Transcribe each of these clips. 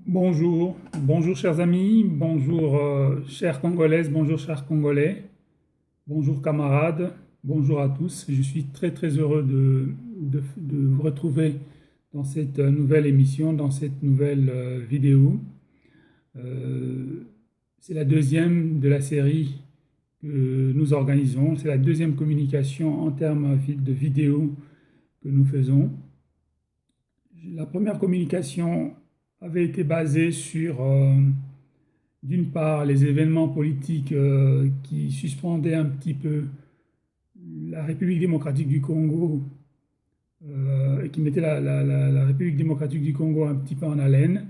Bonjour chers amis, bonjour chères Congolaises, bonjour chers Congolais, bonjour camarades, bonjour à tous. Je suis très heureux de vous retrouver dans cette nouvelle émission, dans cette nouvelle vidéo. Euh, c'est la deuxième de la série que nous organisons, c'est la deuxième communication en termes de vidéo que nous faisons. La première communication avait été basée sur d'une part, les événements politiques qui suspendaient un petit peu la République démocratique du Congo et qui mettaient la République démocratique du Congo un petit peu en haleine,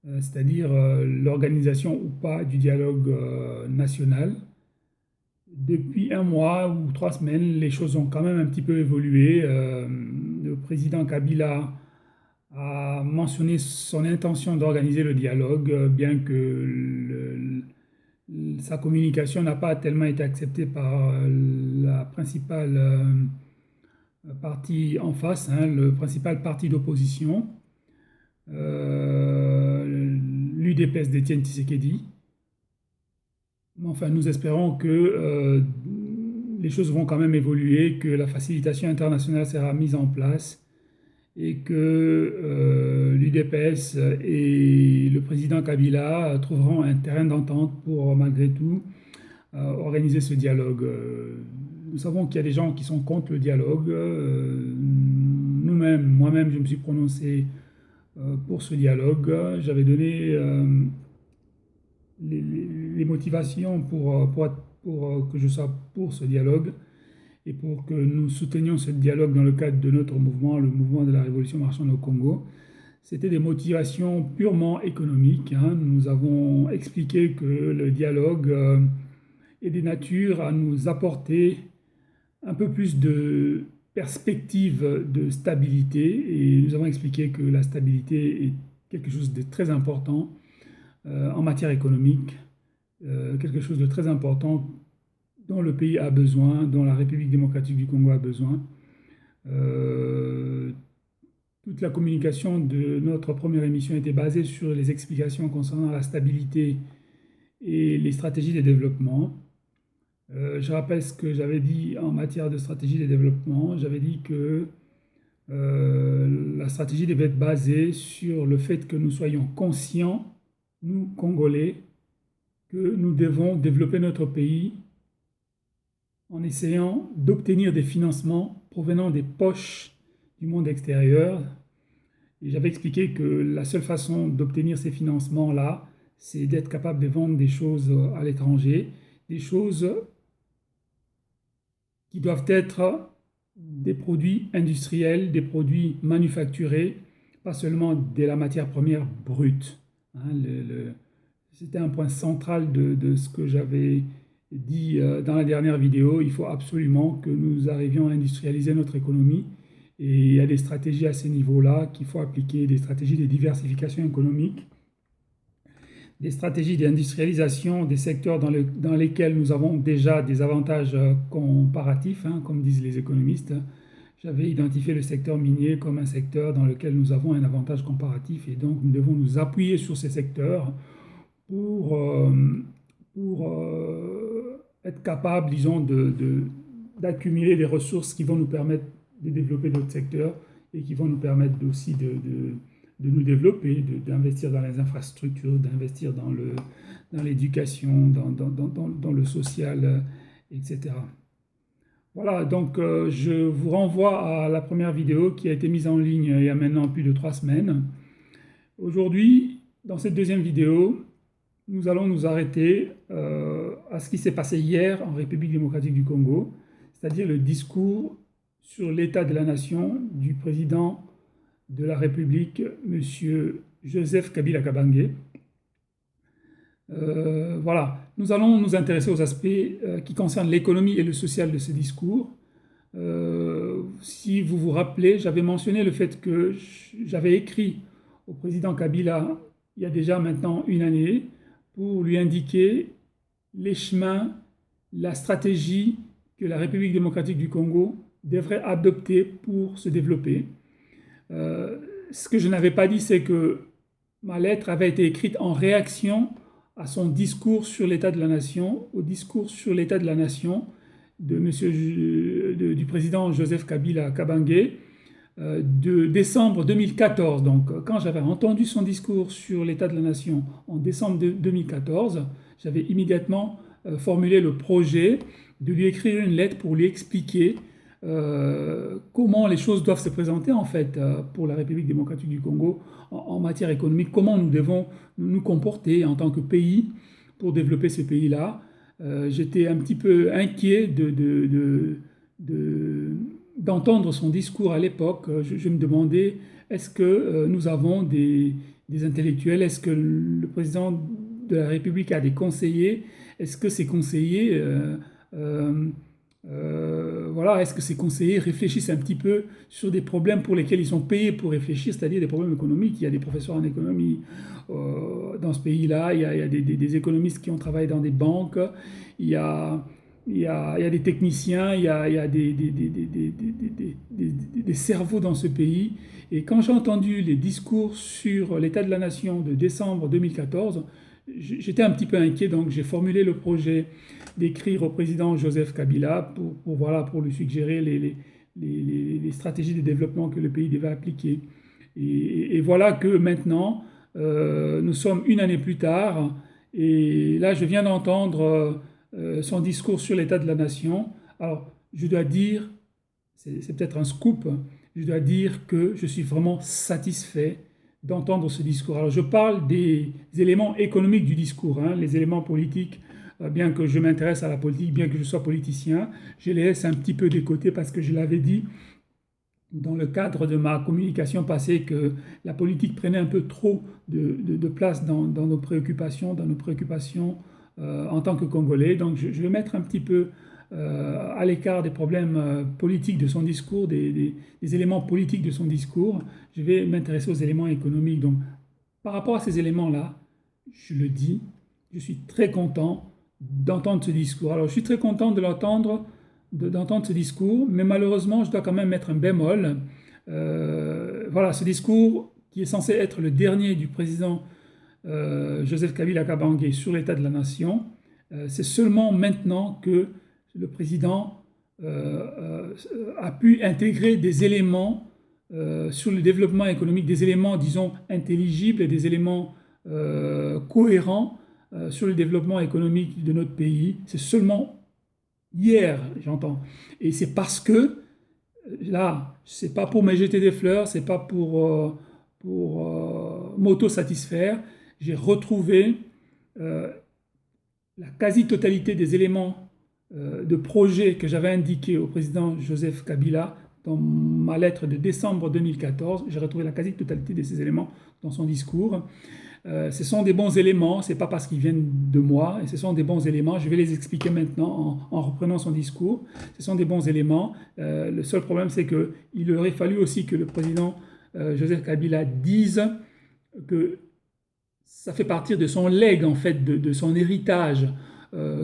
c'est-à-dire l'organisation ou pas du dialogue national. Depuis un mois ou 3 semaines, les choses ont quand même un petit peu évolué. Le président Kabila a mentionné son intention d'organiser le dialogue, bien que sa communication n'a pas tellement été acceptée par la principale partie en face, hein, le principal parti d'opposition, l'UDPS d'Étienne Tshisekedi. Enfin, nous espérons que les choses vont quand même évoluer, que la facilitation internationale sera mise en place et que l'UDPS et le président Kabila trouveront un terrain d'entente pour, malgré tout, organiser ce dialogue. Nous savons qu'il y a des gens qui sont contre le dialogue. Moi-même, je me suis prononcé pour ce dialogue. J'avais donné les motivations pour que je sois pour ce dialogue et pour que nous soutenions ce dialogue dans le cadre de notre mouvement, le mouvement de la Révolution marchande au Congo. C'était des motivations purement économiques, hein. Nous avons expliqué que le dialogue est de nature à nous apporter un peu plus de perspective de stabilité et nous avons expliqué que la stabilité est quelque chose de très important en matière économique, quelque chose de très important dont le pays a besoin, dont la République démocratique du Congo a besoin. Euh, Toute la communication de notre première émission était basée sur les explications concernant la stabilité et les stratégies de développement. Je rappelle ce que j'avais dit en matière de stratégie de développement. J'avais dit que la stratégie devait être basée sur le fait que nous soyons conscients, nous, Congolais, que nous devons développer notre pays en essayant d'obtenir des financements provenant des poches du monde extérieur. Et j'avais expliqué que la seule façon d'obtenir ces financements-là, c'est d'être capable de vendre des choses à l'étranger, des choses qui doivent être des produits industriels, des produits manufacturés, pas seulement de la matière première brute. Hein, c'était un point central de ce que j'avais dit dans la dernière vidéo. Il faut absolument que nous arrivions à industrialiser notre économie. Et il y a des stratégies à ce niveau-là qu'il faut appliquer, des stratégies de diversification économique, des stratégies d'industrialisation des secteurs dans lesquels nous avons déjà des avantages comparatifs, hein, comme disent les économistes. J'avais identifié le secteur minier comme un secteur dans lequel nous avons un avantage comparatif et donc nous devons nous appuyer sur ces secteurs pour, être capable, disons, d'accumuler des ressources qui vont nous permettre de développer d'autres secteurs et qui vont nous permettre aussi de nous développer, d'investir dans les infrastructures, d'investir dans l'éducation, dans le social, etc. Voilà, donc je vous renvoie à la première vidéo qui a été mise en ligne il y a maintenant plus de 3 semaines. Aujourd'hui, dans cette deuxième vidéo, nous allons nous arrêter à ce qui s'est passé hier en République démocratique du Congo, c'est-à-dire le discours sur l'état de la nation du président de la République, M. Joseph Kabila Kabange. Voilà, nous allons nous intéresser aux aspects qui concernent l'économie et le social de ce discours. Si vous vous rappelez, j'avais mentionné le fait que j'avais écrit au président Kabila il y a déjà maintenant une année pour lui indiquer les chemins, la stratégie que la République démocratique du Congo devrait adopter pour se développer. Ce que je n'avais pas dit, c'est que ma lettre avait été écrite en réaction à son discours sur l'état de la nation, au discours sur l'état de la nation du président Joseph Kabila Kabange de décembre 2014. Donc, quand j'avais entendu son discours sur l'état de la nation en décembre 2014, j'avais immédiatement formulé le projet de lui écrire une lettre pour lui expliquer comment les choses doivent se présenter en fait pour la République démocratique du Congo en matière économique, comment nous devons nous comporter en tant que pays pour développer ce pays-là. J'étais un petit peu inquiet d'entendre son discours à l'époque. Je me demandais, est-ce que nous avons des intellectuels? Est-ce que le président de la République a des conseillers? Est-ce que ces conseillers, voilà, est-ce que ces conseillers réfléchissent un petit peu sur des problèmes pour lesquels ils sont payés pour réfléchir, c'est-à-dire des problèmes économiques? Il y a des professeurs en économie dans ce pays-là, il y a des économistes qui ont travaillé dans des banques, il y a, il y a des techniciens, il y a des cerveaux dans ce pays. Et quand j'ai entendu les discours sur l'état de la nation de décembre 2014, j'étais un petit peu inquiet, donc j'ai formulé le projet d'écrire au président Joseph Kabila voilà, pour lui suggérer les stratégies de développement que le pays devait appliquer. Et voilà que maintenant, nous sommes une année plus tard, et là je viens d'entendre son discours sur l'état de la nation. Alors, je dois dire, c'est peut-être un scoop, je dois dire que je suis vraiment satisfait d'entendre ce discours. Alors, je parle des éléments économiques du discours, hein, les éléments politiques, bien que je m'intéresse à la politique, bien que je sois politicien, je les laisse un petit peu de côté parce que je l'avais dit dans le cadre de ma communication passée que la politique prenait un peu trop de place dans nos préoccupations, en tant que Congolais. Donc je vais mettre un petit peu à l'écart des problèmes politiques de son discours, des éléments politiques de son discours. Je vais m'intéresser aux éléments économiques. Donc par rapport à ces éléments-là, je le dis, je suis très content d'entendre ce discours. Alors je suis très content de d'entendre ce discours, mais malheureusement, je dois quand même mettre un bémol. Voilà, ce discours qui est censé être le dernier du président Joseph Kabila Kabange sur l'état de la nation, c'est seulement maintenant que le président a pu intégrer des éléments sur le développement économique, des éléments, disons, intelligibles et des éléments cohérents sur le développement économique de notre pays. C'est seulement hier, j'entends. Et c'est parce que, là, c'est pas pour me jeter des fleurs, c'est pas pour m'auto-satisfaire, j'ai retrouvé la quasi-totalité des éléments de projet que j'avais indiqués au président Joseph Kabila dans ma lettre de décembre 2014. J'ai retrouvé la quasi-totalité de ces éléments dans son discours. Ce sont des bons éléments, ce n'est pas parce qu'ils viennent de moi, et ce sont des bons éléments. Je vais les expliquer maintenant en reprenant son discours. Ce sont des bons éléments. Le seul problème, c'est qu'il aurait fallu aussi que le président Joseph Kabila dise que ça fait partir de son legs, en fait, de son héritage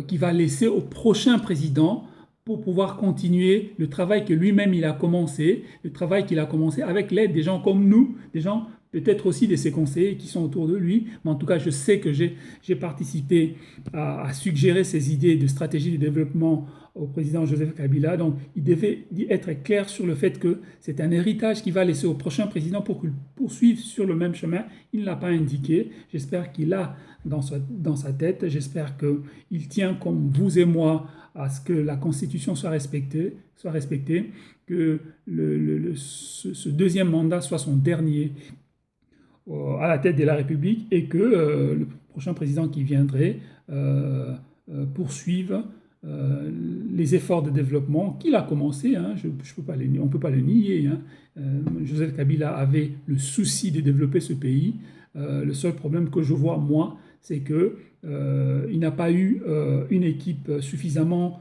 qu'il va laisser au prochain président pour pouvoir continuer le travail que lui-même il a commencé, le travail qu'il a commencé avec l'aide des gens comme nous, des gens peut-être aussi de ses conseillers qui sont autour de lui, mais en tout cas je sais que j'ai participé à suggérer ces idées de stratégie de développement au président Joseph Kabila. Donc il devait être clair sur le fait que c'est un héritage qu'il va laisser au prochain président pour qu'il poursuive sur le même chemin. Il ne l'a pas indiqué. J'espère qu'il a dans sa tête. J'espère qu'il tient comme vous et moi à ce que la Constitution soit respectée, que ce deuxième mandat soit son dernier à la tête de la République et que le prochain président qui viendrait poursuive les efforts de développement qu'il a commencé, hein, on ne peut pas le nier. Hein. Joseph Kabila avait le souci de développer ce pays. Le seul problème que je vois, moi, c'est qu'il n'a pas eu une équipe suffisamment...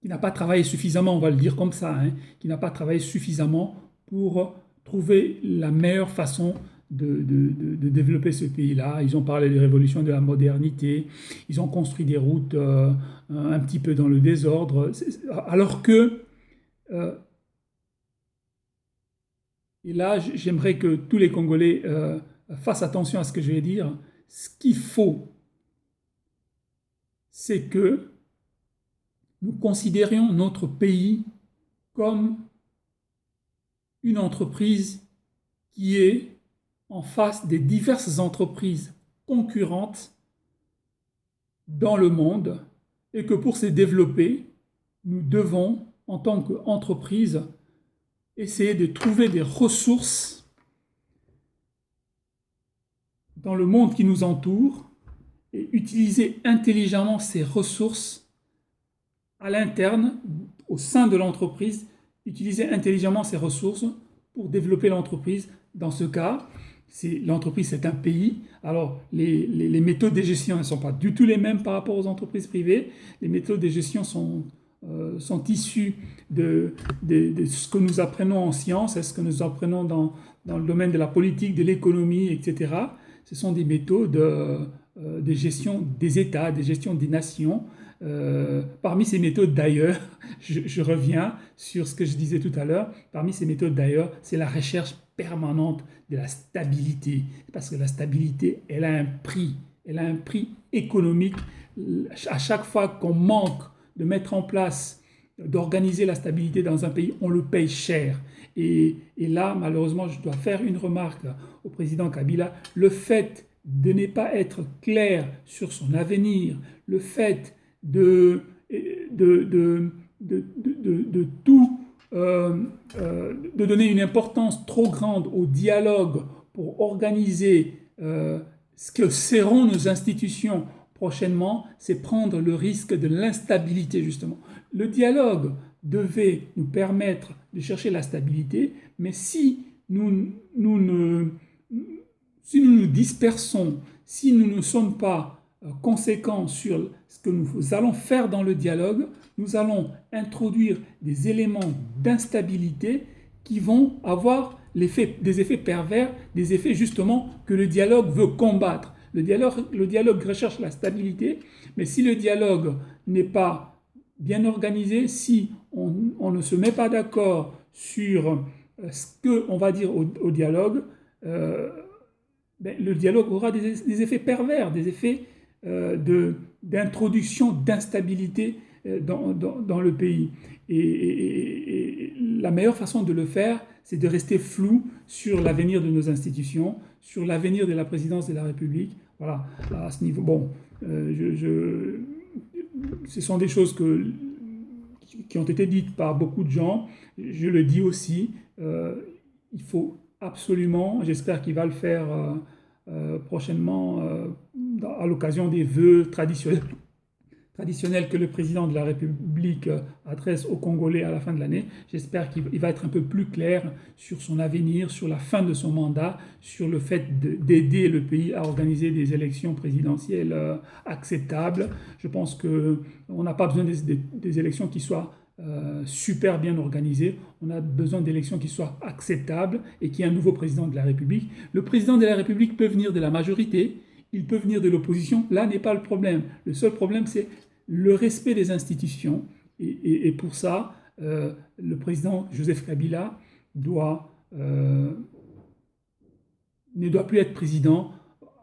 qui n'a pas travaillé suffisamment, on va le dire comme ça, hein, qui n'a pas travaillé suffisamment pour trouver la meilleure façon de développer ce pays-là. Ils ont parlé de révolution de la modernité, ils ont construit des routes un petit peu dans le désordre, alors que Et là, j'aimerais que tous les Congolais fassent attention à ce que je vais dire. Ce qu'il faut, c'est que nous considérions notre pays comme une entreprise qui est en face des diverses entreprises concurrentes dans le monde et que pour se développer, nous devons, en tant qu'entreprise, essayer de trouver des ressources dans le monde qui nous entoure et utiliser intelligemment ces ressources à l'interne, au sein de l'entreprise, utiliser intelligemment ces ressources pour développer l'entreprise. Dans ce cas, l'entreprise, c'est un pays. Alors, les méthodes de gestion ne sont pas du tout les mêmes par rapport aux entreprises privées. Les méthodes de gestion sont issues de ce que nous apprenons en sciences, et ce que nous apprenons dans le domaine de la politique, de l'économie, etc. Ce sont des méthodes de gestion des États, de gestion des nations. Parmi ces méthodes d'ailleurs, je reviens sur ce que je disais tout à l'heure, parmi ces méthodes d'ailleurs, c'est la recherche permanente de la stabilité. Parce que la stabilité, elle a un prix économique. À chaque fois qu'on manque de mettre en place, d'organiser la stabilité dans un pays, on le paye cher. Et là, malheureusement, je dois faire une remarque au président Kabila. Le fait de ne pas être clair sur son avenir, le fait de donner une importance trop grande au dialogue pour organiser ce que seront nos institutions prochainement, c'est prendre le risque de l'instabilité justement. Le dialogue devait nous permettre de chercher la stabilité, mais si nous nous dispersons, si nous ne sommes pas conséquents sur ce que nous allons faire dans le dialogue, nous allons introduire des éléments d'instabilité qui vont avoir des effets pervers, des effets justement que le dialogue veut combattre. Le dialogue recherche la stabilité, mais si le dialogue n'est pas bien organisé, si on ne se met pas d'accord sur ce qu'on va dire au dialogue, le dialogue aura des effets pervers, des effets d'introduction d'instabilité dans le pays. Et la meilleure façon de le faire, c'est de rester flou sur l'avenir de nos institutions, sur l'avenir de la présidence de la République. Voilà, à ce niveau. Bon, ce sont des choses qui ont été dites par beaucoup de gens. Je le dis aussi, il faut absolument, j'espère qu'il va le faire prochainement à l'occasion des vœux traditionnels que le président de la République adresse aux Congolais à la fin de l'année. J'espère qu'il va être un peu plus clair sur son avenir, sur la fin de son mandat, sur le fait d'aider le pays à organiser des élections présidentielles acceptables. Je pense qu'on n'a pas besoin des élections qui soient super bien organisées. On a besoin d'élections qui soient acceptables et qu'il y ait un nouveau président de la République. Le président de la République peut venir de la majorité, il peut venir de l'opposition. Là n'est pas le problème. Le seul problème, c'est le respect des institutions. Et pour ça, le président Joseph Kabila ne doit plus être président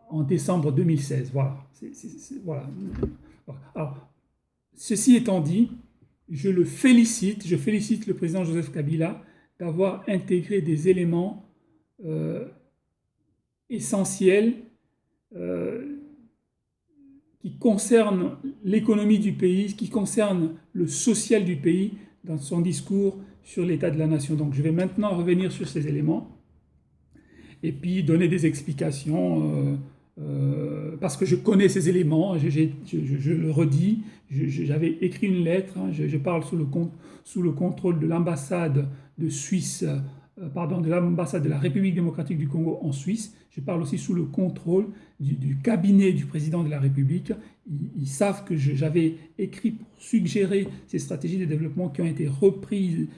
en décembre 2016. Voilà. Voilà. Alors, ceci étant dit, je félicite le président Joseph Kabila d'avoir intégré des éléments essentiels qui concernent l'économie du pays, qui concernent le social du pays dans son discours sur l'état de la nation. Donc je vais maintenant revenir sur ces éléments et puis donner des explications parce que je connais ces éléments, je le redis, j'avais écrit une lettre, je parle sous le contrôle de l'ambassade de Suisse, de l'ambassade de la République démocratique du Congo en Suisse. Je parle aussi sous le contrôle du cabinet du président de la République. Ils savent que j'avais écrit pour suggérer ces stratégies de développement qui ont été reprises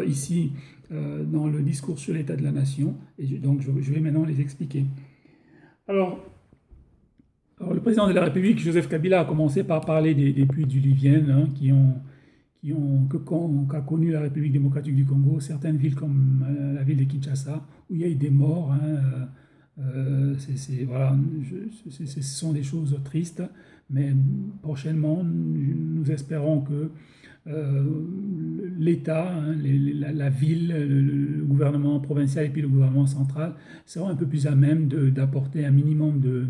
ici dans le discours sur l'état de la nation. Et donc je vais maintenant les expliquer. Alors, le président de la République, Joseph Kabila, a commencé par parler des pluies diluviennes qui ont qu'a connu la République démocratique du Congo, certaines villes comme la ville de Kinshasa, où il y a eu des morts. Hein, voilà, ce sont des choses tristes, mais prochainement, nous espérons que euh, l'État, hein, la ville, le gouvernement provincial et puis le gouvernement central seront un peu plus à même d'apporter un minimum de,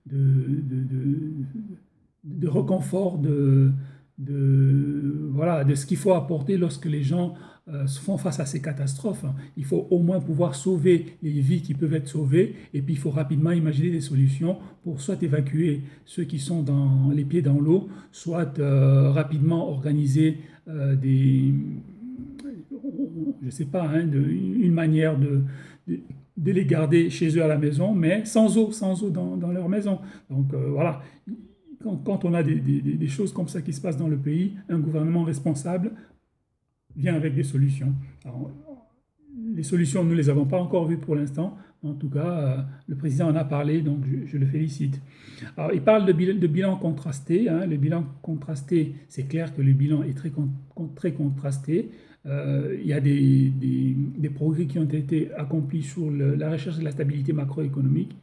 de, de- de réconfort, voilà, de ce qu'il faut apporter lorsque les gens se font face à ces catastrophes. Il faut au moins pouvoir sauver les vies qui peuvent être sauvées et puis il faut rapidement imaginer des solutions pour soit évacuer ceux qui sont les pieds dans l'eau, soit rapidement organiser des, je ne sais pas, hein, une manière de, de les garder chez eux à la maison, mais sans eau dans leur maison. Donc voilà, quand on a des choses comme ça qui se passent dans le pays, un gouvernement responsable vient avec des solutions. Alors, les solutions, nous ne les avons pas encore vues pour l'instant. En tout cas, le président en a parlé, donc je le félicite. Alors, il parle de bilan contrasté. Hein. Le bilan contrasté, c'est clair que le bilan est très contrasté. Il y a des progrès qui ont été accomplis sur la recherche de la stabilité macroéconomique.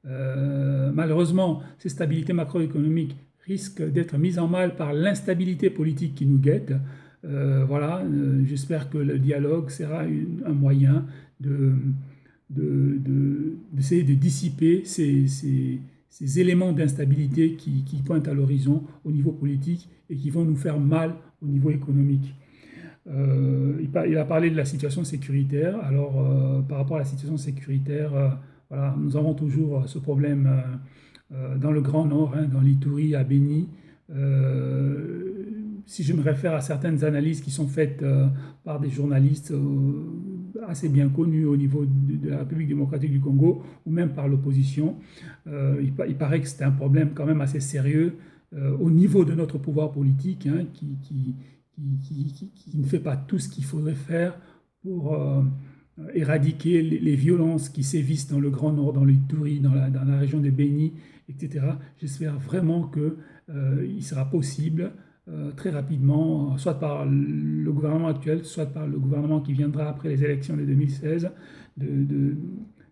Malheureusement, ces stabilités macroéconomiques risquent d'être mises en mal par l'instabilité politique qui nous guette. Voilà, j'espère que le dialogue sera un moyen de, d'essayer de dissiper ces éléments d'instabilité qui pointent à l'horizon au niveau politique et qui vont nous faire mal au niveau économique. Il a parlé de la situation sécuritaire. Alors, par rapport à la situation sécuritaire, voilà, nous avons toujours ce problème dans le Grand Nord, hein, dans l'Ituri, à Beni. Euh, Si je me réfère à certaines analyses qui sont faites par des journalistes assez bien connus au niveau de la République démocratique du Congo ou même par l'opposition, il paraît que c'est un problème quand même assez sérieux au niveau de notre pouvoir politique, hein, qui ne fait pas tout ce qu'il faudrait faire pour éradiquer les violences qui sévissent dans le Grand Nord, dans l'Ituri, dans la région de Beni, etc. J'espère vraiment qu'il sera possible très rapidement, soit par le gouvernement actuel, soit par le gouvernement qui viendra après les élections de 2016, de, de,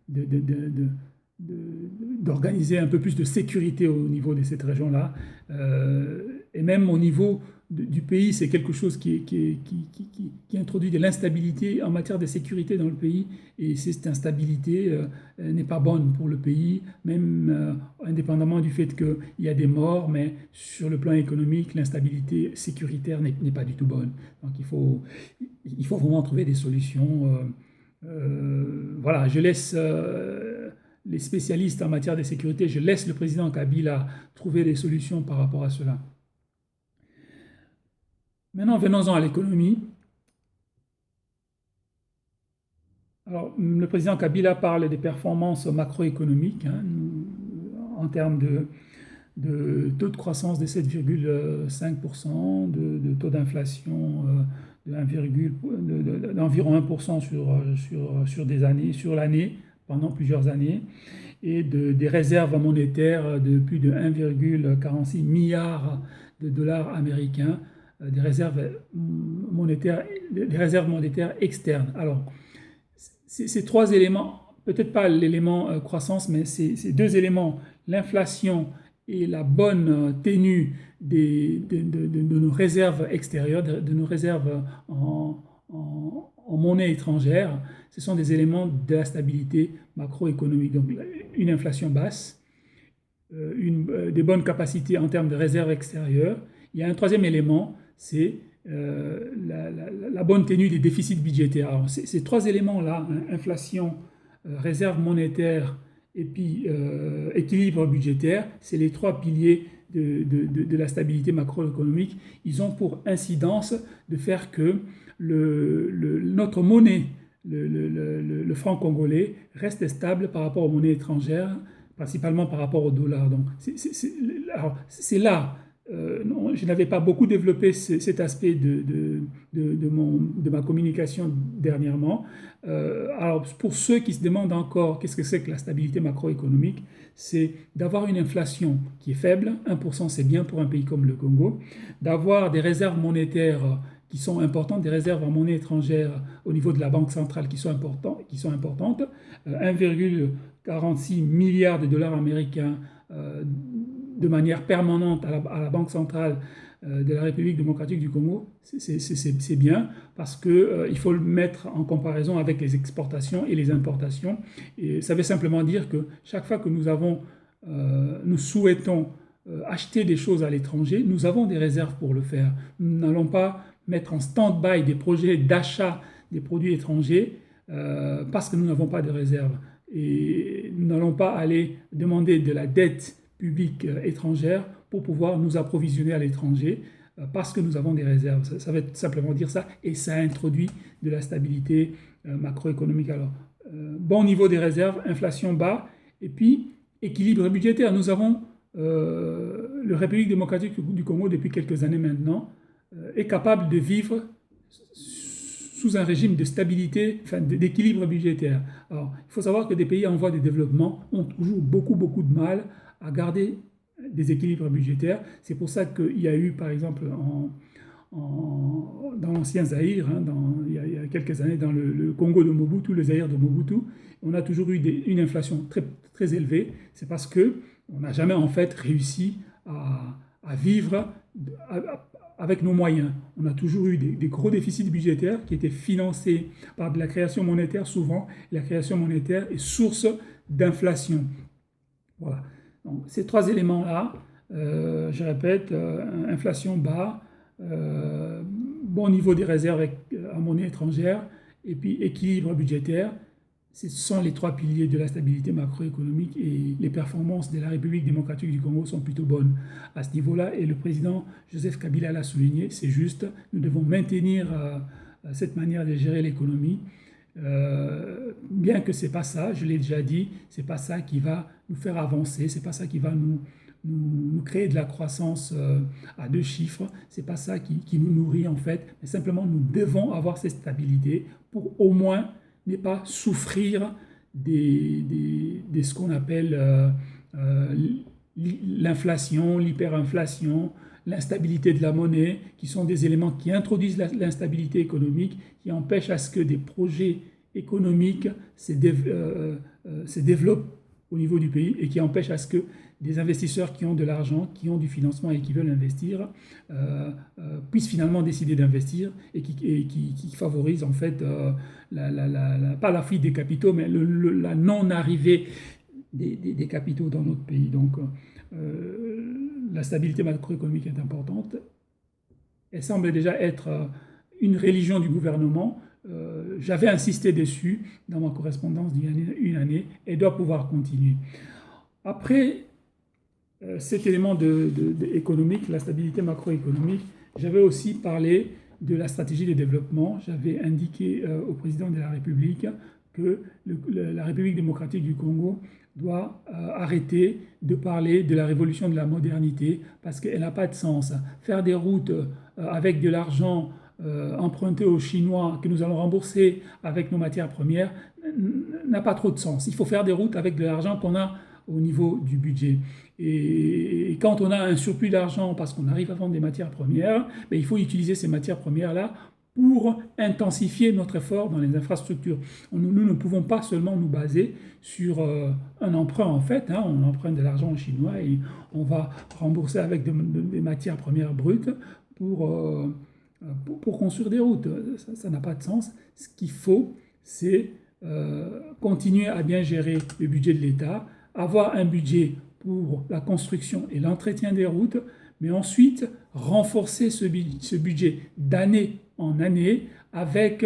de, de, de, de, d'organiser un peu plus de sécurité au niveau de cette région-là. Et même au niveau du pays, c'est quelque chose qui introduit de l'instabilité en matière de sécurité dans le pays. Et cette instabilité n'est pas bonne pour le pays, même indépendamment du fait qu'il y a des morts, mais sur le plan économique, l'instabilité sécuritaire n'est pas du tout bonne. Donc il faut vraiment trouver des solutions. Voilà, je laisse les spécialistes en matière de sécurité, je laisse le président Kabila trouver des solutions par rapport à cela. Maintenant, venons-en à l'économie. Alors, le président Kabila parle des performances macroéconomiques, hein, en termes de taux de croissance de 7,5%, de taux d'inflation d'environ 1% sur des années, sur l'année, pendant plusieurs années, et des réserves monétaires de plus de 1,46 milliard de dollars américains, des réserves monétaires externes. Alors, ces trois éléments, peut-être pas l'élément croissance, mais ces deux éléments, l'inflation et la bonne tenue de nos réserves extérieures, de nos réserves en monnaie étrangère, ce sont des éléments de la stabilité macroéconomique. Donc une inflation basse, des bonnes capacités en termes de réserves extérieures. Il y a un troisième élément, c'est la bonne tenue des déficits budgétaires. Alors, ces trois éléments-là, hein, inflation, réserve monétaire et puis équilibre budgétaire, c'est les trois piliers de la stabilité macroéconomique. Ils ont pour incidence de faire que notre monnaie, le franc congolais, reste stable par rapport aux monnaies étrangères, principalement par rapport au dollar. Donc, c'est là non, je n'avais pas beaucoup développé cet aspect de ma communication dernièrement. Alors, pour ceux qui se demandent encore qu'est-ce que c'est que la stabilité macroéconomique, c'est d'avoir une inflation qui est faible, 1% c'est bien pour un pays comme le Congo, d'avoir des réserves monétaires qui sont importantes, des réserves en monnaie étrangère au niveau de la Banque centrale qui sont importantes, 1,46 milliard de dollars américains de manière permanente à la Banque centrale de la République démocratique du Congo, c'est bien parce qu'il faut le mettre en comparaison avec les exportations et les importations. Et ça veut simplement dire que chaque fois que nous souhaitons acheter des choses à l'étranger, nous avons des réserves pour le faire. Nous n'allons pas mettre en stand-by des projets d'achat des produits étrangers parce que nous n'avons pas de réserves. Et nous n'allons pas aller demander de la dette publique étrangère pour pouvoir nous approvisionner à l'étranger parce que nous avons des réserves. Ça veut simplement dire ça et ça introduit de la stabilité macroéconomique. Alors, bon niveau des réserves, inflation bas et puis équilibre budgétaire. Nous avons la République démocratique du Congo depuis quelques années maintenant est capable de vivre sous un régime de stabilité, enfin d'équilibre budgétaire. Alors, il faut savoir que des pays en voie de développement ont toujours beaucoup de mal à garder des équilibres budgétaires. C'est pour ça qu'il y a eu, par exemple, dans l'ancien Zaïre, hein, il y a quelques années, dans le Congo de Mobutu, le Zaïre de Mobutu, on a toujours eu une inflation très élevée. C'est parce qu'on n'a jamais en fait réussi à vivre avec nos moyens. On a toujours eu des gros déficits budgétaires qui étaient financés par de la création monétaire souvent. La création monétaire est source d'inflation. Voilà. Donc, ces trois éléments-là, je répète, inflation bas, bon niveau des réserves en monnaie étrangère et puis équilibre budgétaire, ce sont les trois piliers de la stabilité macroéconomique et les performances de la République démocratique du Congo sont plutôt bonnes à ce niveau-là. Et le président Joseph Kabila l'a souligné, c'est juste, nous devons maintenir cette manière de gérer l'économie. Bien que c'est pas ça, je l'ai déjà dit, c'est pas ça qui va nous faire avancer, c'est pas ça qui va nous créer de la croissance à deux chiffres, c'est pas ça qui nous nourrit en fait, mais simplement nous devons avoir cette stabilité pour au moins ne pas souffrir de ce qu'on appelle l'inflation, l'hyperinflation, l'instabilité de la monnaie, qui sont des éléments qui introduisent l'instabilité économique, qui empêchent à ce que des projets économiques se développent au niveau du pays et qui empêchent à ce que des investisseurs qui ont de l'argent, qui ont du financement et qui veulent investir, puissent finalement décider d'investir et qui favorisent en fait pas la fuite des capitaux, mais la non-arrivée des capitaux dans notre pays. Donc la stabilité macroéconomique est importante. Elle semble déjà être une religion du gouvernement. J'avais insisté dessus dans ma correspondance d'une année et doit pouvoir continuer. Après cet élément économique, la stabilité macroéconomique, j'avais aussi parlé de la stratégie de développement. J'avais indiqué au président de la République que la République démocratique du Congo doit arrêter de parler de la révolution de la modernité parce qu'elle n'a pas de sens. Faire des routes avec de l'argent emprunté aux Chinois que nous allons rembourser avec nos matières premières n'a pas trop de sens. Il faut faire des routes avec de l'argent qu'on a au niveau du budget. Et quand on a un surplus d'argent parce qu'on arrive à vendre des matières premières, il faut utiliser ces matières premières-là pour intensifier notre effort dans les infrastructures. Nous ne pouvons pas seulement nous baser sur un emprunt en fait. Hein, on emprunte de l'argent aux Chinois et on va rembourser avec des matières premières brutes pour construire des routes. Ça n'a pas de sens. Ce qu'il faut, c'est continuer à bien gérer le budget de l'État, avoir un budget pour la construction et l'entretien des routes, mais ensuite renforcer ce budget d'année en année avec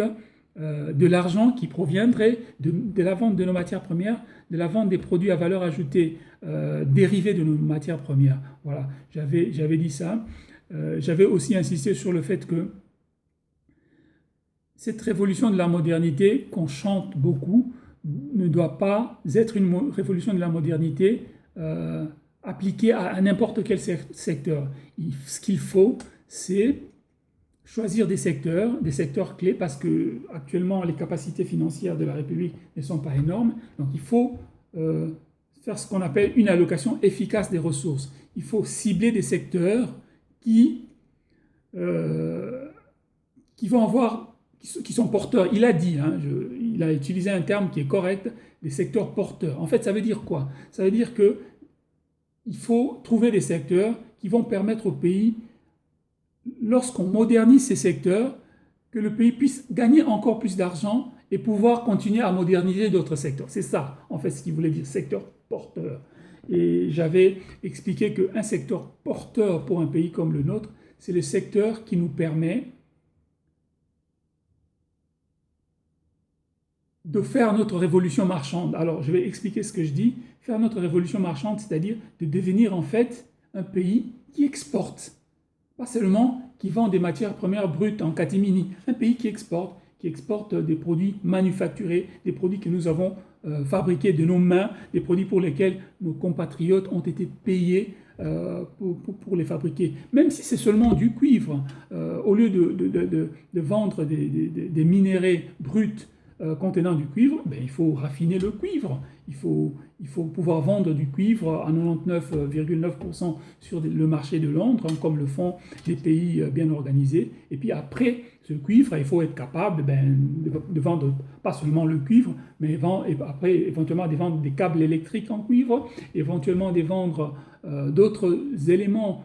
de l'argent qui proviendrait de la vente de nos matières premières, de la vente des produits à valeur ajoutée dérivés de nos matières premières. Voilà, j'avais dit ça. J'avais aussi insisté sur le fait que cette révolution de la modernité qu'on chante beaucoup ne doit pas être une révolution de la modernité appliquer à n'importe quel secteur. Ce qu'il faut, c'est choisir des secteurs clés, parce que actuellement les capacités financières de la République ne sont pas énormes. Donc il faut faire ce qu'on appelle une allocation efficace des ressources. Il faut cibler des secteurs qui vont avoir, qui sont porteurs. Il a dit, il a utilisé un terme qui est correct, des secteurs porteurs. En fait, ça veut dire quoi? Ça veut dire que il faut trouver des secteurs qui vont permettre au pays, lorsqu'on modernise ces secteurs, que le pays puisse gagner encore plus d'argent et pouvoir continuer à moderniser d'autres secteurs. C'est ça, en fait, ce qu'il voulait dire, secteur porteur. Et j'avais expliqué qu'un secteur porteur pour un pays comme le nôtre, c'est le secteur qui nous permet de faire notre révolution marchande. Alors, je vais expliquer ce que je dis. Faire notre révolution marchande, c'est-à-dire de devenir en fait un pays qui exporte. Pas seulement qui vend des matières premières brutes en catimini. Un pays qui exporte des produits manufacturés, des produits que nous avons fabriqués de nos mains, des produits pour lesquels nos compatriotes ont été payés pour les fabriquer. Même si c'est seulement du cuivre, au lieu de vendre des minéraux bruts contenant du cuivre, il faut raffiner le cuivre. Il faut pouvoir vendre du cuivre à 99,9% sur le marché de Londres, comme le font les pays bien organisés. Et puis après ce cuivre, il faut être capable de vendre pas seulement le cuivre, mais après éventuellement de vendre des câbles électriques en cuivre, éventuellement de vendre d'autres éléments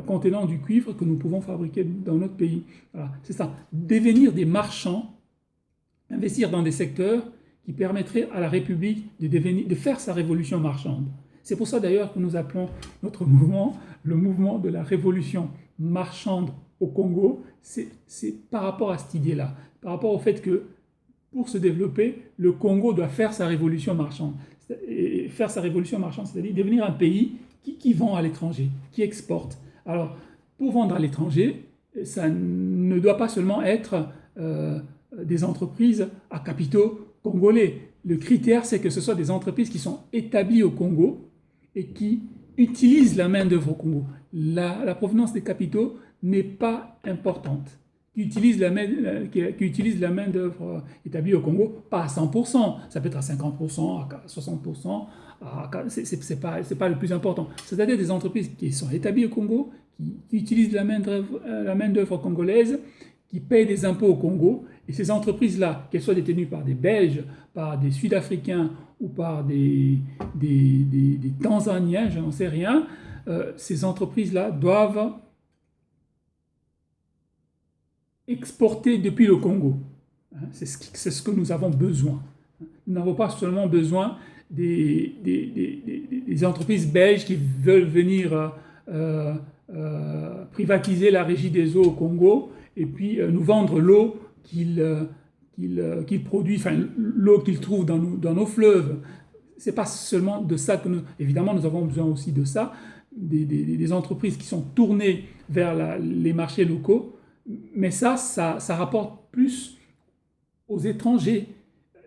contenant du cuivre que nous pouvons fabriquer dans notre pays. Voilà, c'est ça. Devenir des marchands, investir dans des secteurs qui permettraient à la République de faire sa révolution marchande. C'est pour ça d'ailleurs que nous appelons notre mouvement le mouvement de la révolution marchande au Congo. C'est par rapport à cette idée-là, par rapport au fait que pour se développer, le Congo doit faire sa révolution marchande. Et faire sa révolution marchande, c'est-à-dire devenir un pays qui vend à l'étranger, qui exporte. Alors, pour vendre à l'étranger, ça ne doit pas seulement être des entreprises à capitaux congolais. Le critère, c'est que ce soit des entreprises qui sont établies au Congo et qui utilisent la main-d'œuvre au Congo. La provenance des capitaux n'est pas importante. Qui utilisent la main-d'œuvre établie au Congo, pas à 100%, ça peut être à 50%, à 60%, c'est pas le plus important. C'est-à-dire des entreprises qui sont établies au Congo, qui utilisent la main-d'œuvre congolaise, qui payent des impôts au Congo. Et ces entreprises-là, qu'elles soient détenues par des Belges, par des Sud-Africains ou par des Tanzaniens, je n'en sais rien, ces entreprises-là doivent exporter depuis le Congo. C'est ce que nous avons besoin. Nous n'avons pas seulement besoin des entreprises belges qui veulent venir privatiser la régie des eaux au Congo et puis nous vendre l'eau qu'ils produisent, enfin l'eau qu'ils trouvent dans nos fleuves. Ce n'est pas seulement de ça que évidemment nous avons besoin aussi de ça, des entreprises qui sont tournées vers les marchés locaux, mais ça rapporte plus aux étrangers.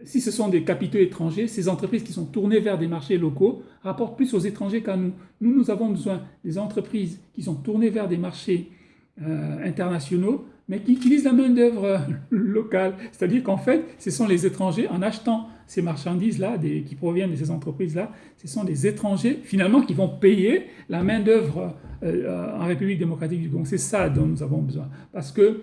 Si ce sont des capitaux étrangers, ces entreprises qui sont tournées vers des marchés locaux rapportent plus aux étrangers qu'à nous. Nous avons besoin des entreprises qui sont tournées vers des marchés internationaux, mais qui utilisent la main-d'œuvre locale. C'est-à-dire qu'en fait, ce sont les étrangers, en achetant ces marchandises-là, qui proviennent de ces entreprises-là, ce sont des étrangers, finalement, qui vont payer la main-d'œuvre en République démocratique du Congo. C'est ça dont nous avons besoin. Parce que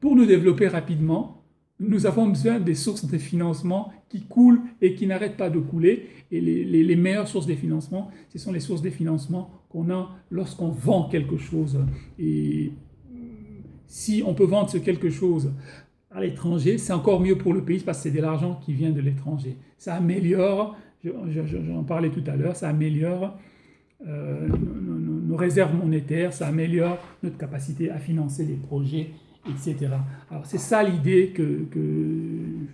pour nous développer rapidement, nous avons besoin des sources de financement qui coulent et qui n'arrêtent pas de couler. Et les meilleures sources de financement, ce sont les sources de financement qu'on a lorsqu'on vend quelque chose. Et si on peut vendre ce quelque chose à l'étranger, c'est encore mieux pour le pays parce que c'est de l'argent qui vient de l'étranger. Ça améliore, j'en parlais tout à l'heure, ça améliore nos réserves monétaires, ça améliore notre capacité à financer les projets, etc. Alors c'est ça l'idée que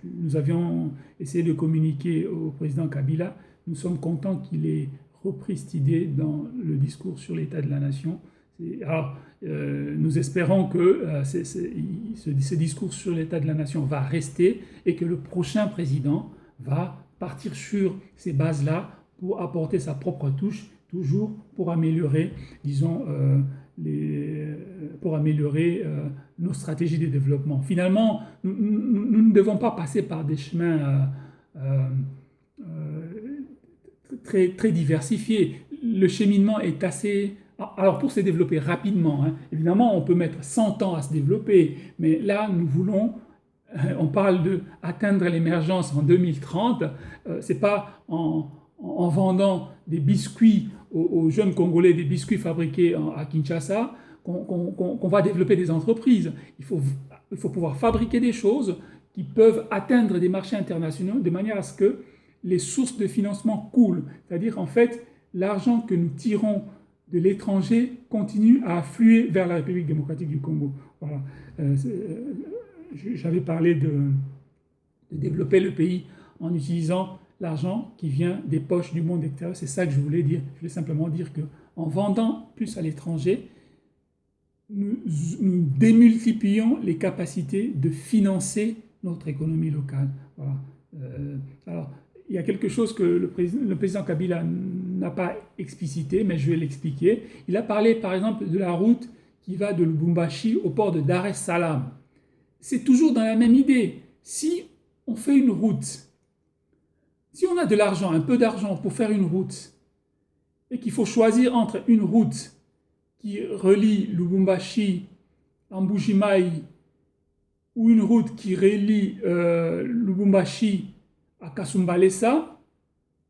nous avions essayé de communiquer au président Kabila. Nous sommes contents qu'il ait repris cette idée dans le discours sur l'état de la nation. Alors, nous espérons que ce discours sur l'état de la nation va rester et que le prochain président va partir sur ces bases-là pour apporter sa propre touche toujours pour améliorer, disons, pour améliorer nos stratégies de développement. Finalement, nous ne devons pas passer par des chemins très diversifiés. Le cheminement est assez... Alors pour se développer rapidement, hein, évidemment on peut mettre 100 ans à se développer, mais là nous voulons, on parle d'atteindre l'émergence en 2030, c'est pas en vendant des biscuits aux jeunes Congolais, des biscuits fabriqués à Kinshasa, qu'on va développer des entreprises. Il faut pouvoir fabriquer des choses qui peuvent atteindre des marchés internationaux de manière à ce que les sources de financement coulent. C'est-à-dire, en fait, l'argent que nous tirons de l'étranger continue à affluer vers la République démocratique du Congo. Voilà. J'avais parlé de développer le pays en utilisant l'argent qui vient des poches du monde extérieur. C'est ça que je voulais dire. Je voulais simplement dire qu'en vendant plus à l'étranger, nous démultiplions les capacités de financer notre économie locale. Voilà. Alors, il y a quelque chose que le président Kabila n'a pas explicité, mais je vais l'expliquer. Il a parlé, par exemple, de la route qui va de Lubumbashi au port de Dar es Salaam. C'est toujours dans la même idée. Si on fait une route, si on a de l'argent, un peu d'argent pour faire une route, et qu'il faut choisir entre une route qui relie Lubumbashi à Mbuji-Mayi ou une route qui relie Lubumbashi à Kasumbalesa,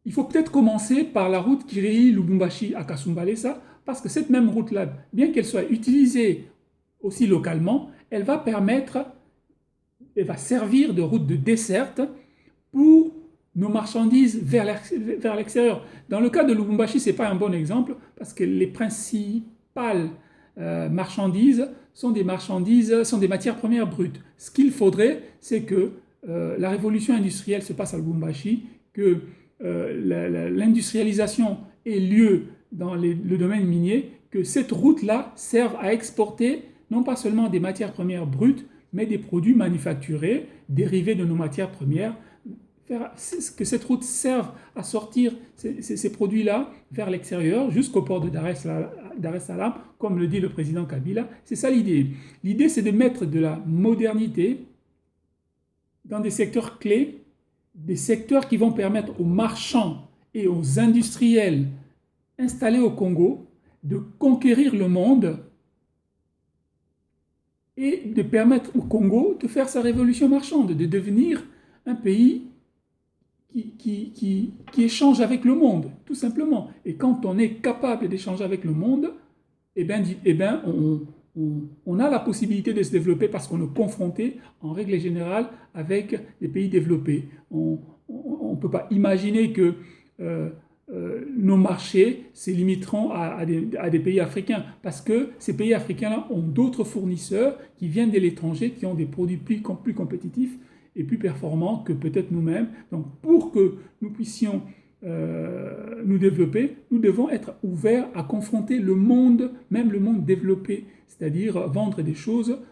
il faut peut-être commencer par la route qui relie Lubumbashi à Kasumbalesa, parce que cette même route-là, bien qu'elle soit utilisée aussi localement, elle va servir de route de desserte pour nos marchandises vers l'extérieur. Dans le cas de Lubumbashi, ce n'est pas un bon exemple, parce que les principales marchandises sont des matières premières brutes. Ce qu'il faudrait, c'est que la révolution industrielle se passe à Lubumbashi, que l'industrialisation ait lieu dans le domaine minier, que cette route-là serve à exporter non pas seulement des matières premières brutes, mais des produits manufacturés, dérivés de nos matières premières, que cette route serve à sortir ces produits-là vers l'extérieur, jusqu'au port de Dar es Salaam, comme le dit le président Kabila. C'est ça l'idée. L'idée, c'est de mettre de la modernité dans des secteurs clés, des secteurs qui vont permettre aux marchands et aux industriels installés au Congo de conquérir le monde et de permettre au Congo de faire sa révolution marchande, de devenir un pays qui échange avec le monde, tout simplement. Et quand on est capable d'échanger avec le monde, on a la possibilité de se développer parce qu'on est confronté, en règle générale, avec les pays développés. On ne peut pas imaginer que nos marchés se limiteront à des pays africains, parce que ces pays africains-là ont d'autres fournisseurs qui viennent de l'étranger, qui ont des produits plus compétitifs et plus performants que peut-être nous-mêmes. Donc pour que nous puissions nous développer, nous devons être ouverts à confronter le monde, même le monde développé, c'est-à-dire vendre des choses